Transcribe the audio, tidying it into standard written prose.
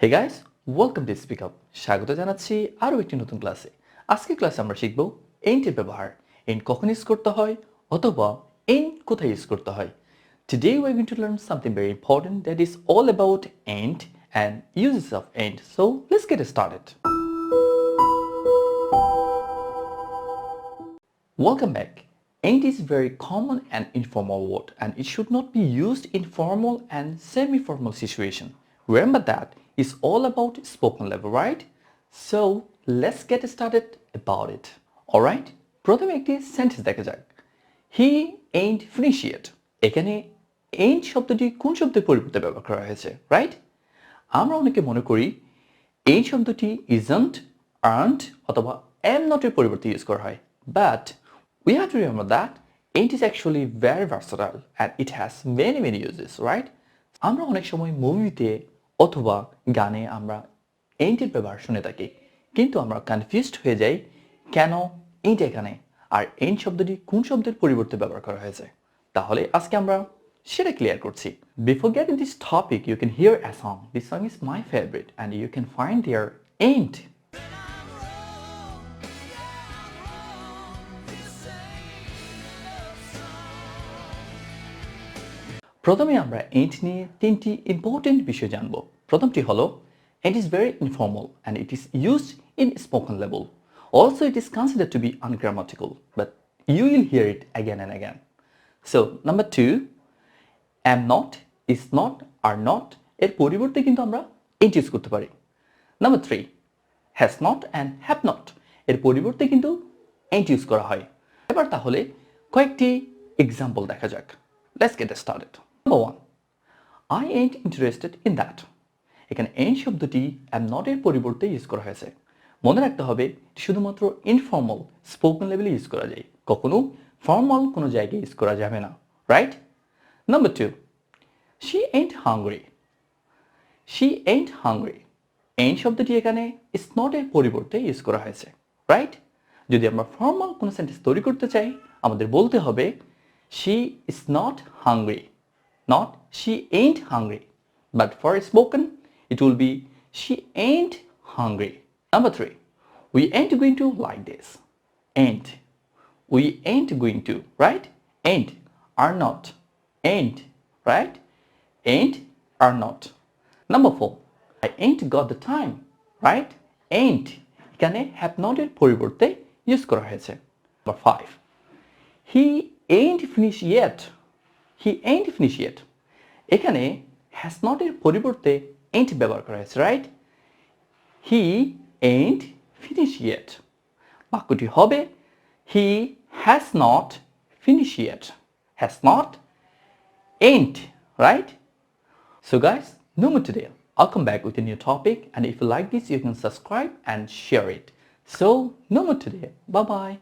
Hey guys, welcome to Speak Up. স্বাগত জানাচ্ছি আরো একটি নতুন ক্লাসে। আজকে ক্লাসে আমরা শিখব এন্ড এর ব্যবহার। এন্ড কখন ইউজ করতে হয় অথবা এন্ড কোথায় ইউজ করতে হয়। Today we're going to learn something very important that is all about end and uses of end. So let's get started. Welcome back. End is a very common and informal word and it should not be used in formal and semi-formal situation. Remember that it's all about spoken level, right? So let's get started about it. Alright? প্রথমে একটি sentence দেখা যাক। He ain't finished yet. এখানে ain't শব্দটি কোন শব্দের পরিবর্তে ব্যবহার করা হয়েছে, রাইট? আমরা অনেকে মনে করি ain't শব্দটি isn't, aren't অথবা am not এর পরিবর্তে ইউজ করা হয়। But we have to remember that ain't is actually very versatile and it has many uses, right? আমরা অনেক সময় মুভিতে অথবা গানে আমরা ain't এর ব্যবহার শুনে থাকি, কিন্তু আমরা কনফিউজড হয়ে যাই কেন ain't এখানে আর ain't শব্দটি কোন শব্দের পরিবর্তে ব্যবহার করা হয়েছে। তাহলে আজকে আমরা সেটা ক্লিয়ার করছি। Before getting this topic, you can hear a song. This song is my favorite and you can find there ain't. প্রথমে আমরা ain't নিয়ে তিনটি ইম্পর্টেন্ট বিষয় জানব। প্রথমটি হলো it is very informal and it is used in spoken level. Also it is considered to be ungrammatical, but you will hear it again and again. So number 2, am not, is not, are not এর পরিবর্তে কিন্তু আমরা ain't use করতে পারি। Number 3, has not and have not এর পরিবর্তে কিন্তু ain't use করা হয়। এবার তাহলে কয়েকটি এক্সাম্পল দেখা যাক। Let's get started. Number 1, I ain't interested in that. এখানে ain't শব্দটি am not এর পরিবর্তে ইউজ করা হয়েছে। মনে রাখতে হবে শুধুমাত্র ইনফর্মাল স্পোকেন লেভেলে ইউজ করা যায়, কখনো ফর্মাল কোনো জায়গায় ইউজ করা যাবে না, right? Number 2, she ain't hungry. She ain't hungry. ain't শব্দটি এখানে is not এর পরিবর্তে ইউজ করা হয়েছে, রাইট? যদি আমরা ফর্মাল কোনো সেন্টেন্স তৈরি করতে চাই আমাদের বলতে হবে she is not hungry, not she ain't hungry. But for spoken it will be she ain't hungry. Number 3, we ain't going to like this. Ain't. We ain't going to, right? Ain't, are not. Ain't, right? Ain't, are not. Number 4, I ain't got the time, right? Ain't এখানে have not এর পরিবর্তে use করা হয়েছে। Number 5, he ain't finished yet. He ain't finished yet এখানে has not এর পরিবর্তে ain't ব্যবহার করা হয়েছে, right? He ain't finished yet বাক্যটি হবে he has not finished yet. Has not, ain't, right? So guys, no more today. I'll come back with a new topic and if you like this you can subscribe and share it. So no more today. Bye bye.